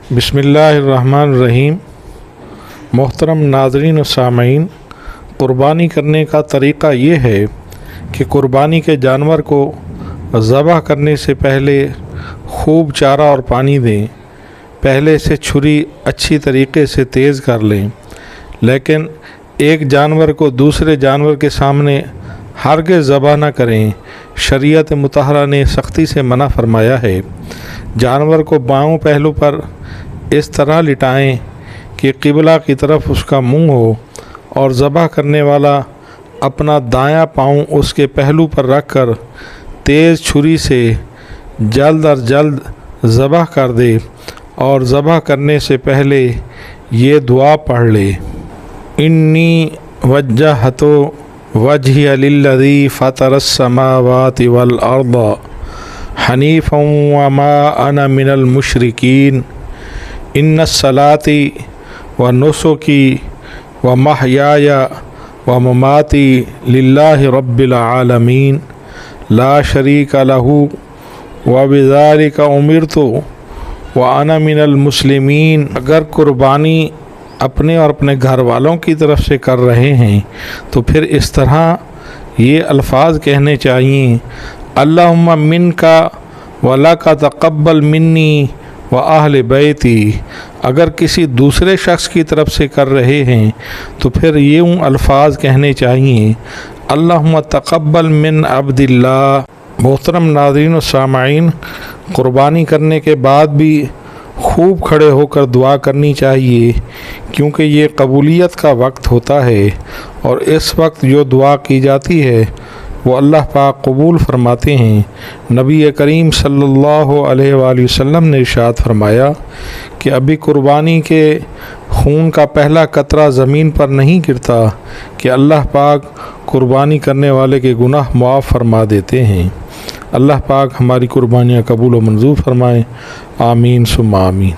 बिस्मिल्लाहिर्रहमानिर्रहीम। मोहतरम नाज़रीन व सामीन, क़ुरबानी करने का तरीक़ा ये है कि क़ुरबानी के जानवर को ज़बह करने से पहले खूब चारा और पानी दें। पहले से छुरी अच्छी तरीक़े से तेज़ कर लें, लेकिन एक जानवर को दूसरे जानवर के सामने हरगिज़ ज़बह न करें। शरीयत मुतहरा ने सख्ती से मना फरमाया है। जानवर को बाएं पहलू पर इस तरह लिटाएं कि क़िबला की तरफ उसका मुंह हो और ज़बह करने वाला अपना दायां पाँव उसके पहलू पर रखकर तेज़ छुरी से जल्द अज जल्द ज़बह कर दे और ज़बह करने से पहले ये दुआ पढ़ ले। इन्नी वज्जहतु वजहिया लिल्लज़ी फ़तरस समावाति वल अर्द हनीफ़न व मा अना मिनल मुशरिकीन। इन्नस सलाती व नुसुकी व महयाया व ममाती लिल्लाहि रब्बिल आलमीन ला शरीका लहू व बिज़ालिका उमिरतु व अना मिनल मुस्लिमीन। अगर कुर्बानी अपने और अपने घर वालों की तरफ से कर रहे हैं तो फिर इस तरह ये अल्फाज कहने चाहिए, अल्लाहुम्मा मिनका व लका तक़ब्बल मिन्नी व अहल बैती। अगर किसी दूसरे शख्स की तरफ से कर रहे हैं तो फिर यूँ अल्फाज कहने चाहिए, अल्लाहुम्मा तक़ब्बल मिन अब्दिल्लाह। मोहतरम नाज़रीन व सामीन, क़ुरबानी करने के बाद भी खूब खड़े होकर दुआ करनी चाहिए, क्योंकि ये कबूलियत का वक्त होता है और इस वक्त जो दुआ की जाती है वो अल्लाह पाक कबूल फरमाते हैं। नबी करीम सल्लल्लाहु अलैहि वसल्लम ने इरशाद फरमाया कि अभी कुर्बानी के खून का पहला कतरा ज़मीन पर नहीं गिरता कि अल्लाह पाक कुर्बानी करने वाले के गुनाह मुआफ़ फरमा देते हैं। अल्लाह पाक हमारी कुर्बानियाँ कबूल व मंजूर फरमाएँ। आमीन सुम्मा आमीन।